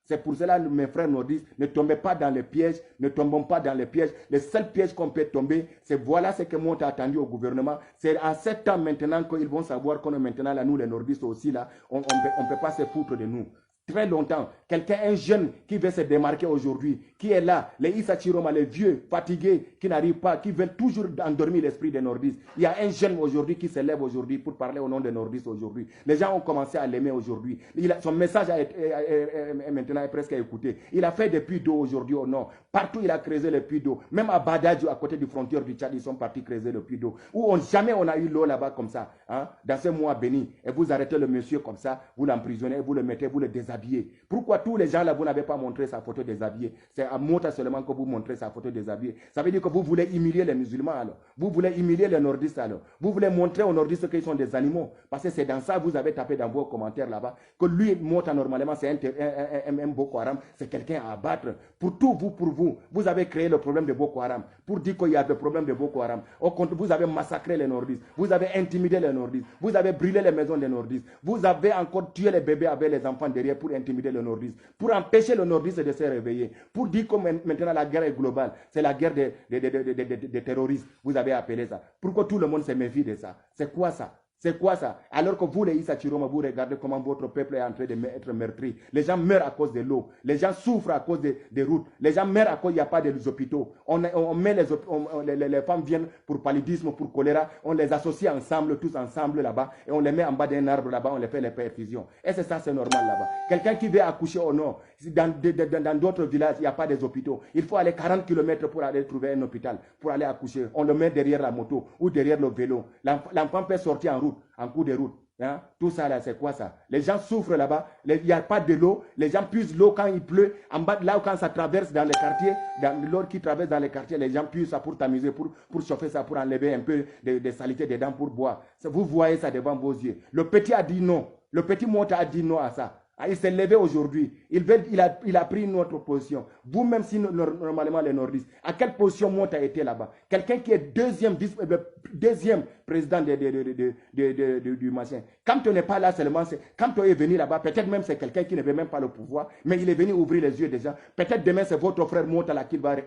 C'est pour cela, mes frères nordistes, ne tombez pas dans les pièges, ne tombons pas dans les pièges. Le seul piège qu'on peut tomber, c'est voilà ce que moi j'ai attendu au gouvernement. C'est à 7 ans maintenant qu'ils vont savoir qu'on est maintenant là, nous les nordistes aussi là, on ne peut pas se foutre de nous. Très longtemps, quelqu'un, un jeune qui veut se démarquer aujourd'hui, qui est là, les Issa Chiroma, les vieux, fatigués, qui n'arrivent pas, qui veulent toujours endormir l'esprit des nordistes. Il y a un jeune aujourd'hui qui se lève aujourd'hui pour parler au nom des nordistes aujourd'hui. Les gens ont commencé à l'aimer aujourd'hui. Son message maintenant est presque écouté. Il a fait des puits d'eau aujourd'hui au nord. Partout, il a creusé les puits d'eau. Même à Badadjo, à côté du frontière du Tchad, ils sont partis creuser le puits d'eau. Où jamais on a eu l'eau là-bas comme ça, hein, dans ce mois béni. Et vous arrêtez le monsieur comme ça, vous l'emprisonnez, vous le mettez, vous le déshabillez. Pourquoi tous les gens là, vous n'avez pas montré sa photo déshabillée? C'est à Mota seulement que vous montrez sa photo déshabillée. Ça veut dire que vous voulez humilier les musulmans alors. Vous voulez humilier les nordistes alors. Vous voulez montrer aux nordistes qu'ils sont des animaux. Parce que c'est dans ça que vous avez tapé dans vos commentaires là-bas. Que lui, Mota, normalement, c'est un Boko Haram. C'est quelqu'un à abattre. Pour tout, vous avez créé le problème de Boko Haram. Pour dire qu'il y a des problèmes de Boko Haram. Vous avez massacré les nordistes. Vous avez intimidé les nordistes. Vous avez brûlé les maisons des nordistes. Vous avez encore tué les bébés avec les enfants derrière pour intimider le nordiste, pour empêcher le nordiste de se réveiller, pour dire que maintenant la guerre est globale, c'est la guerre des terroristes, vous avez appelé ça. Pourquoi tout le monde se méfie de ça? C'est quoi ça? C'est quoi ça? Alors que vous, les Issa Chiroma, vous regardez comment votre peuple est en train d'être meurtri. Les gens meurent à cause de l'eau. Les gens souffrent à cause des routes. Les gens meurent à cause qu'il n'y a pas des hôpitaux. On met les femmes viennent pour paludisme, pour choléra. On les associe ensemble, tous ensemble là-bas. Et on les met en bas d'un arbre là-bas. On les fait les perfusions. Et c'est ça, c'est normal là-bas. Quelqu'un qui veut accoucher au nord, dans d'autres villages, il n'y a pas des hôpitaux. Il faut aller 40 km pour aller trouver un hôpital, pour aller accoucher. On le met derrière la moto ou derrière le vélo. L'enfant peut sortir en route, en cours de route. Hein? Tout ça là, c'est quoi ça? Les gens souffrent là-bas, il n'y a pas de l'eau, les gens puisent l'eau quand il pleut, en bas, là quand ça traverse dans les quartiers, l'eau qui traverse dans les quartiers, les gens puisent ça pour t'amuser, pour chauffer ça, pour enlever un peu de saleté dedans pour boire. Vous voyez ça devant vos yeux. Le petit a dit non, le petit Mota a dit non à ça. Il s'est levé aujourd'hui. Il a pris une autre position. Vous-même, si normalement les nordistes, à quelle position Mota était là-bas? Quelqu'un qui est deuxième président du machin. Quand on n'est pas là seulement, quand on est venu là-bas, peut-être même c'est quelqu'un qui ne veut même pas le pouvoir, mais il est venu ouvrir les yeux déjà. Peut-être demain c'est votre frère Mota là qui va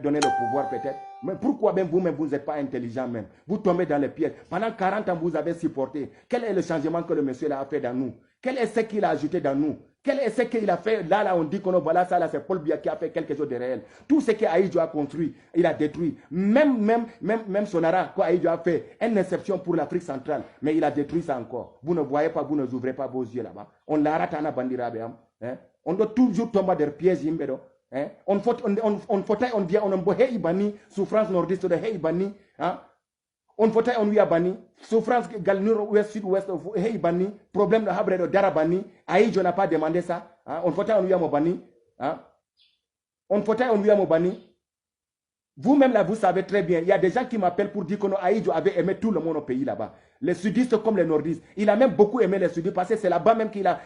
donner le pouvoir peut-être. Mais pourquoi même vous-même, vous n'êtes pas intelligent même? Vous tombez dans les pièges. Pendant 40 ans, vous avez supporté. Quel est le changement que le monsieur là a fait dans nous? Quel est ce qu'il a ajouté dans nous? Quel est ce qu'il a fait? Là, on dit que voilà, ça, là, c'est Paul Biya qui a fait quelque chose de réel. Tout ce qu'Aïdjo a construit, il a détruit. Même Sonara, quoi, Aïdjo a fait une exception pour l'Afrique centrale, mais il a détruit ça encore. Vous ne voyez pas, vous ne ouvrez pas vos yeux là-bas. On l'a raté à Bandirabe. Hein? On doit toujours tomber des pièges. Hein? On vient, on bohe Ibani, souffrance nordiste de Ibani. Hein? On vote on lui a banni, souffrance galnur ouest sud-ouest, hey banni, problème de Habre de Darabani, Aïdjo n'a pas demandé ça, hein? On vote on lui a banni, hein? On vote on lui a banni. Vous-même là, vous savez très bien, il y a des gens qui m'appellent pour dire que Aïdjo avait aimé tout le monde au pays là-bas. Les sudistes comme les nordistes. Il a même beaucoup aimé les sudistes parce que c'est là-bas même qu'il a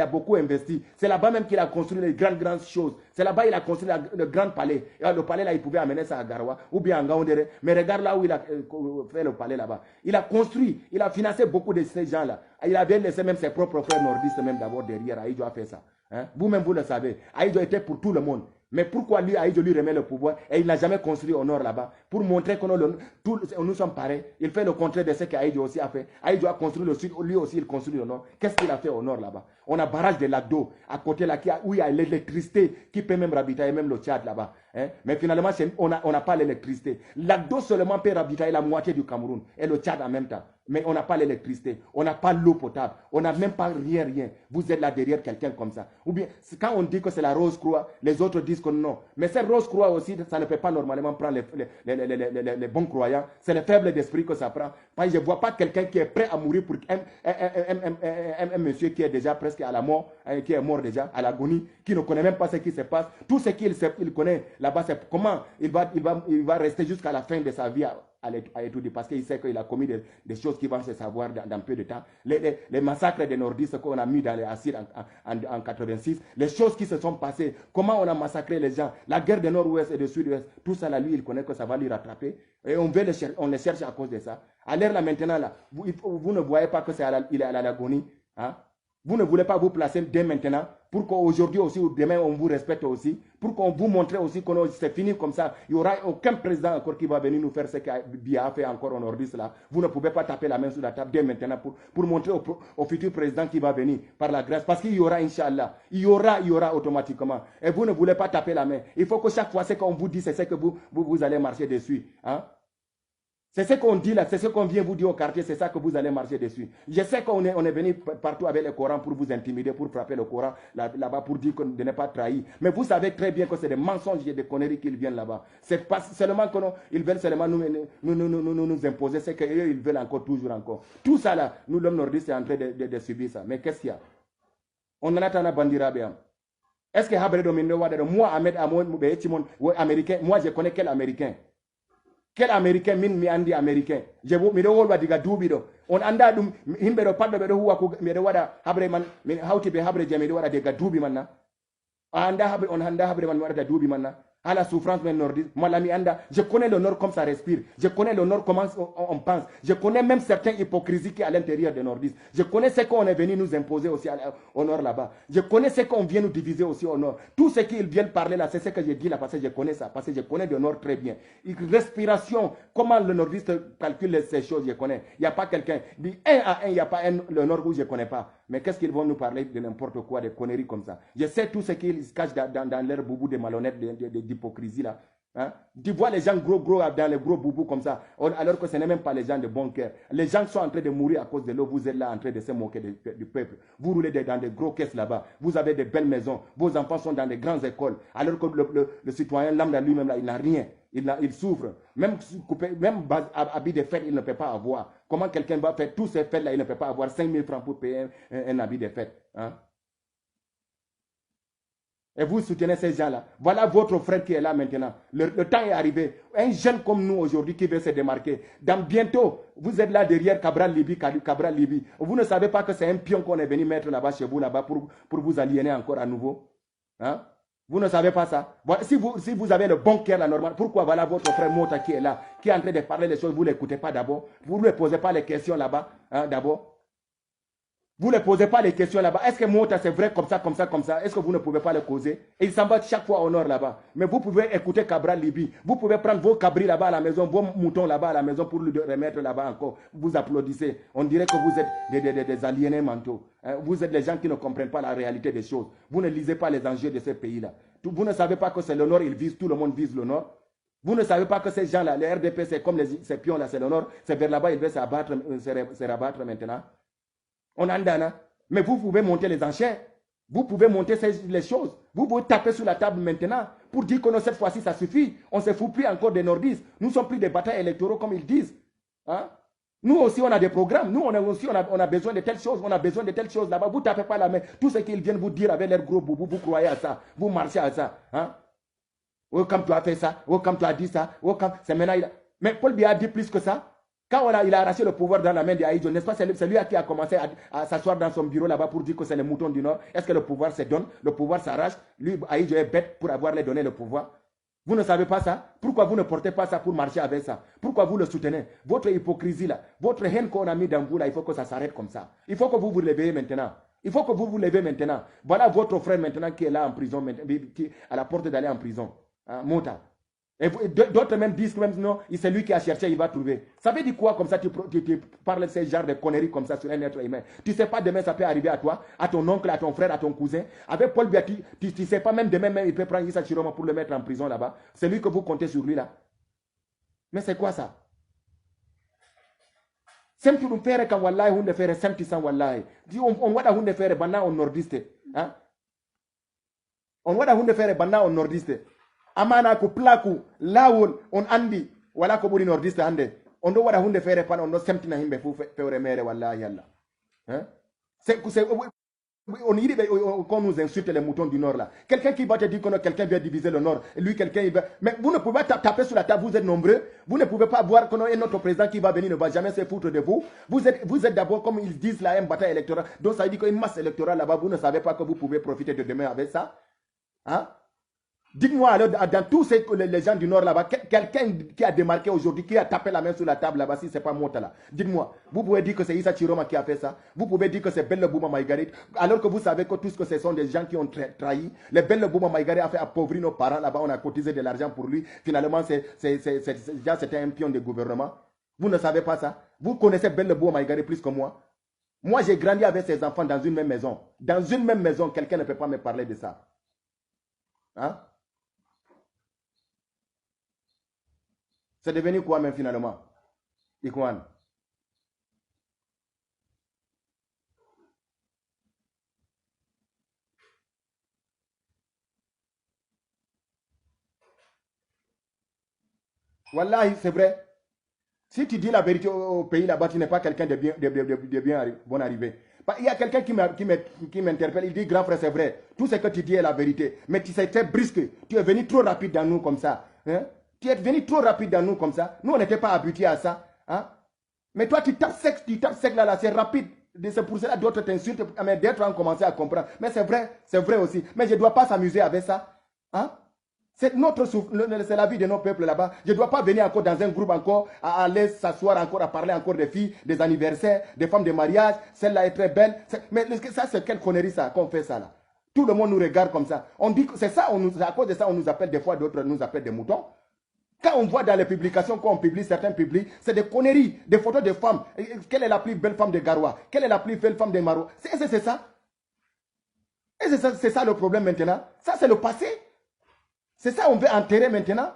beaucoup investi. C'est là-bas même qu'il a construit les grandes choses. C'est là-bas qu'il a construit le grand palais. Et le palais là, il pouvait amener ça à Garoua ou bien à Ngaoundéré. Mais regarde là où il a fait le palais là-bas. Il a construit, il a financé beaucoup de ces gens-là. Il avait laissé même ses propres frères nordistes même d'abord derrière. Aïdjo a fait ça. Hein? Vous-même, vous le savez. Aïdjo était pour tout le monde. Mais pourquoi lui, Aïdjo lui remet le pouvoir et il n'a jamais construit au nord là-bas? Pour montrer que nous sommes pareils. Il fait le contraire de ce qu'Aïdjo aussi a fait. Aïdjo a construit le sud, lui aussi il construit le nord. Qu'est-ce qu'il a fait au nord là-bas? On a barrage de lac d'eau à côté là où il y a l'électricité qui peut même ravitailler même le Tchad là-bas. Hein? Mais finalement, on n'a pas l'électricité. Lac d'eau seulement peut ravitailler la moitié du Cameroun et le Tchad en même temps. Mais on n'a pas l'électricité, on n'a pas l'eau potable, on n'a même pas rien. Vous êtes là derrière quelqu'un comme ça. Ou bien, quand on dit que c'est la Rose-Croix, les autres disent que non. Mais cette Rose-Croix aussi, ça ne peut pas normalement prendre les bons croyants. C'est les faibles d'esprit que ça prend. Parce que je ne vois pas quelqu'un qui est prêt à mourir pour un monsieur qui est déjà presque à la mort, qui est mort déjà, à l'agonie, qui ne connaît même pas ce qui se passe. Tout ce qu'il connaît là-bas, c'est comment il va rester jusqu'à la fin de sa vie à étudier parce qu'il sait qu'il a commis des choses qui vont se savoir dans peu de temps. Les massacres des nordistes qu'on a mis dans les acides en 86, les choses qui se sont passées, comment on a massacré les gens, la guerre du nord-ouest et du sud-ouest, tout ça là, lui, il connaît que ça va lui rattraper. Et on les cherche à cause de ça. À l'heure là maintenant, là, vous ne voyez pas que il est à l'agonie. Hein? Vous ne voulez pas vous placer dès maintenant pour qu'aujourd'hui aussi ou demain on vous respecte aussi, pour qu'on vous montre aussi que c'est fini comme ça. Il n'y aura aucun président encore qui va venir nous faire ce que Biya a fait encore en nordiste là. Vous ne pouvez pas taper la main sur la table dès maintenant pour montrer au futur président qui va venir par la grâce. Parce qu'il y aura, Inch'Allah, il y aura automatiquement. Et vous ne voulez pas taper la main. Il faut que chaque fois ce qu'on vous dit, c'est ce que vous allez marcher dessus. Hein? C'est ce qu'on dit là, c'est ce qu'on vient vous dire au quartier, c'est ça que vous allez marcher dessus. Je sais qu'on est venu partout avec le Coran pour vous intimider, pour frapper le Coran là-bas, pour dire de ne pas trahir. Mais vous savez très bien que c'est des mensonges et des conneries qu'ils viennent là-bas. C'est pas seulement qu'ils veulent seulement nous imposer, c'est qu'eux, ils veulent encore, toujours encore. Tout ça là, nous, l'homme nordiste, est en train de subir ça. Mais qu'est-ce qu'il y a? On en attend à Bandira Béam. Est-ce que Habre Domino Wadero, moi, Ahmed Amon, américain, moi, je connais quel américain? Quel américain mi andi américain je mi do wolwa diga duubi do on anda dum himbe do paddo be do huwa ko mi do wada habre man min hawti be habre je mi do wada diga duubi man na anda habre on anda habre man wada duubi man na à la souffrance men nordiste moi l'ami anda je connais le nord comme ça respire, je connais le nord comment on pense, je connais même certaines hypocrisies qui est à l'intérieur des nordistes, je connais ce qu'on est venu nous imposer aussi au nord là-bas, je connais ce qu'on vient nous diviser aussi au nord, tout ce qu'ils viennent parler là, c'est ce que je dis là parce que je connais ça, parce que je connais le nord très bien. Respiration, comment le nordiste calcule ces choses, je connais. Il n'y a pas quelqu'un, dit 1 à 1, il n'y a pas le nord où je ne connais pas. Mais qu'est-ce qu'ils vont nous parler de n'importe quoi, des conneries comme ça. Je sais tout ce qu'ils se cachent dans leur boubou de malhonnêtes, d'hypocrisie là. Hein? Tu vois les gens gros dans les gros boubous comme ça, alors que ce n'est même pas les gens de bon cœur. Les gens sont en train de mourir à cause de l'eau, vous êtes là en train de se moquer du peuple. Vous roulez dans des gros caisses là-bas, vous avez de belles maisons, vos enfants sont dans des grandes écoles, alors que le citoyen lambda lui-même là, il n'a rien. Il souffre. Même habit de fête, il ne peut pas avoir. Comment quelqu'un va faire tous ces fêtes-là, il ne peut pas avoir 5 000 francs pour payer un habit de fête. Hein? Et vous soutenez ces gens-là. Voilà votre frère qui est là maintenant. Le temps est arrivé. Un jeune comme nous aujourd'hui qui veut se démarquer. Dans bientôt, vous êtes là derrière Cabral Libye. Vous ne savez pas que c'est un pion qu'on est venu mettre là-bas chez vous, là-bas, pour vous aliéner encore à nouveau. Hein? Vous ne savez pas ça. Voilà, si vous avez le bon cœur, la normale, pourquoi voilà votre frère Mota qui est là, qui est en train de parler les choses, vous ne l'écoutez pas d'abord. Vous ne lui posez pas les questions là-bas, hein, d'abord. Vous ne posez pas les questions là-bas. Est-ce que Mota c'est vrai comme ça? Est-ce que vous ne pouvez pas le causer? Et il s'en va chaque fois au nord là-bas. Mais vous pouvez écouter Cabral Libye. Vous pouvez prendre vos cabris là-bas à la maison, vos moutons là-bas à la maison pour le remettre là-bas encore. Vous applaudissez. On dirait que vous êtes des aliénés mentaux. Hein? Vous êtes des gens qui ne comprennent pas la réalité des choses. Vous ne lisez pas les enjeux de ces pays-là. Vous ne savez pas que c'est le nord, ils visent, tout le monde vise le nord. Vous ne savez pas que ces gens-là, les RDP, c'est comme ces pions-là, c'est le nord. C'est vers là-bas, ils veulent se rabattre maintenant. On en donne, mais vous pouvez monter les enchères, vous pouvez monter les choses, vous pouvez taper sur la table maintenant pour dire que cette fois-ci ça suffit, on ne se fout plus encore des nordistes, nous ne sommes plus des batailles électoraux comme ils disent. Hein? Nous aussi on a des programmes, nous on a besoin de telles choses, on a besoin de telles choses là-bas, vous ne tapez pas la main, tout ce qu'ils viennent vous dire avec leurs gros boubous, vous croyez à ça, vous marchez à ça. Hein? Oh comme tu as fait ça, oh comme tu as dit ça, oh comme c'est maintenant Mais Paul Biya a dit plus que ça. Quand il a arraché le pouvoir dans la main d'Aïdjo, n'est-ce pas? C'est lui qui a commencé à s'asseoir dans son bureau là-bas pour dire que c'est les moutons du Nord. Est-ce que le pouvoir se donne? Le pouvoir s'arrache. Lui, Aïdjo est bête pour avoir les donné le pouvoir. Vous ne savez pas ça? Pourquoi vous ne portez pas ça pour marcher avec ça? Pourquoi vous le soutenez? Votre hypocrisie là, votre haine qu'on a mis dans vous là, il faut que ça s'arrête comme ça. Il faut que vous vous levez maintenant. Il faut que vous vous levez maintenant. Voilà votre frère maintenant qui est là en prison, qui est à la porte d'aller en prison. Hein, Mota. Et d'autres même disent même non, c'est lui qui a cherché, il va trouver. Ça veut dire quoi comme ça, tu parles de ce genre de conneries comme ça sur un être humain? Tu ne sais pas demain ça peut arriver à toi, à ton oncle, à ton frère, à ton cousin. Avec Paul Biya, tu ne sais pas même demain même, il peut prendre Issa Chiroma pour le mettre en prison là-bas. C'est lui que vous comptez sur lui là. Mais c'est quoi ça? Sem tu faire quand wallahi hunde faire sem tu sans wallahi. On wada hunde faire banna on nordiste. Hein? On wada hunde faire banna on nordiste. Amana ko plaku lawol on andi wala ko buri nordiste hande on do wada hunde fere pan on do semtina himbe fu fewre mere wallahi yalla hein on dit qu'on nous insulte les moutons du nord là. Quelqu'un qui va te dire que quelqu'un vient diviser le nord et lui quelqu'un il va, mais vous ne pouvez pas taper sur la table, vous êtes nombreux, vous ne pouvez pas voir que notre président qui va venir ne va jamais se foutre de vous. Vous êtes d'abord comme ils disent là une bataille électorale. Donc ça veut dire qu'une masse électorale là-bas, vous ne savez pas que vous pouvez profiter de demain avec ça. Hein? Dites-moi alors, dans tous les gens du Nord là-bas, quelqu'un qui a démarqué aujourd'hui, qui a tapé la main sur la table là-bas, si ce n'est pas Motala. Dites-moi, vous pouvez dire que c'est Issa Chiroma qui a fait ça. Vous pouvez dire que c'est Bello Bouma Maïgarit, alors que vous savez que tous que ce sont des gens qui ont trahi. Le Bello Bouma Maïgarit a fait appauvrir nos parents là-bas, on a cotisé de l'argent pour lui. Finalement, c'était un pion de gouvernement. Vous ne savez pas ça. Vous connaissez Bello Bouma Maïgarit plus que moi. Moi, j'ai grandi avec ses enfants dans une même maison. Dans une même maison, quelqu'un ne peut pas me parler de ça. Hein? C'est devenu quoi même finalement? Ikwan. Wallahi, c'est vrai. Si tu dis la vérité au pays là-bas, tu n'es pas quelqu'un de bien bon arrivé. Il y a quelqu'un qui m'interpelle, il dit, grand frère, c'est vrai. Tout ce que tu dis est la vérité. Mais tu sais, très brusque. Tu es venu trop rapide dans nous comme ça. Hein? Tu es venu trop rapide dans nous comme ça. Nous, on n'était pas habitués à ça. Hein? Mais toi, tu tapes sec là, c'est rapide. C'est pour cela que d'autres t'insultent. Mais d'autres ont commencé à comprendre. Mais c'est vrai aussi. Mais je ne dois pas s'amuser avec ça. Hein? C'est la vie de nos peuples là-bas. Je ne dois pas venir encore dans un groupe encore, à aller s'asseoir encore, à parler encore des filles, des anniversaires, des femmes de mariage. Celle-là est très belle. Mais ça, c'est quelle connerie ça qu'on fait ça là? Tout le monde nous regarde comme ça. On dit que c'est ça, à cause de ça, on nous appelle des fois, d'autres nous appellent des moutons. Quand on voit dans les publications, quand on publie, certains publient, c'est des conneries, des photos de femmes. Quelle est la plus belle femme de Garoua? Quelle est la plus belle femme de Maro? C'est ça. Et c'est ça le problème maintenant. Ça, c'est le passé. C'est ça on veut enterrer maintenant.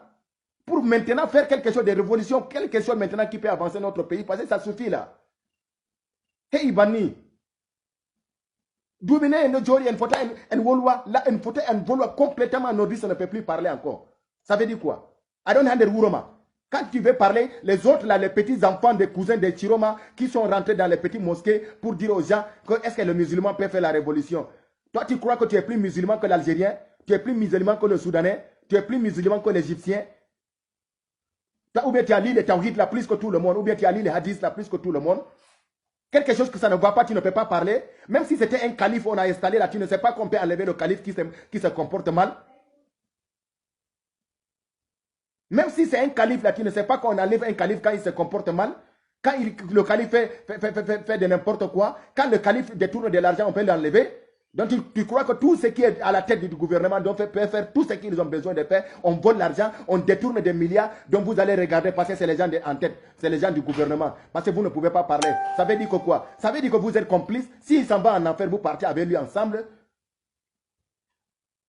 Pour maintenant faire quelque chose de révolution, quelque chose maintenant qui peut avancer notre pays. Parce que ça suffit là. Hey Ibani. Doumine et Nojori, une photo, une volwa, là, une photo, une volwa complètement nordiste, ça ne peut plus parler encore. Ça veut dire quoi? I don't have the Wuroma. Quand tu veux parler, les autres, là, les petits enfants des cousins de Chiroma qui sont rentrés dans les petits mosquées pour dire aux gens que est-ce que le musulman peut faire la révolution? Toi, tu crois que tu es plus musulman que l'Algérien? Tu es plus musulman que le Soudanais? Tu es plus musulman que l'Égyptien? Ou bien tu as lu les tawhid là plus que tout le monde? Ou bien tu as lu les hadiths là plus que tout le monde? Quelque chose que ça ne va pas, tu ne peux pas parler. Même si c'était un calife, on a installé là, tu ne sais pas qu'on peut enlever le calife qui se comporte mal. Même si c'est un calife là, tu ne sais pas qu'on enlève un calife quand il se comporte mal. Quand le calife fait de n'importe quoi. Quand le calife détourne de l'argent, on peut l'enlever. Donc tu crois que tout ce qui est à la tête du gouvernement peut faire tout ce qu'ils ont besoin de faire. On vole l'argent, on détourne des milliards. Donc vous allez regarder parce que c'est les gens en tête, c'est les gens du gouvernement. Parce que vous ne pouvez pas parler. Ça veut dire que quoi? Ça veut dire que vous êtes complice. S'il s'en va en enfer, vous partez avec lui ensemble.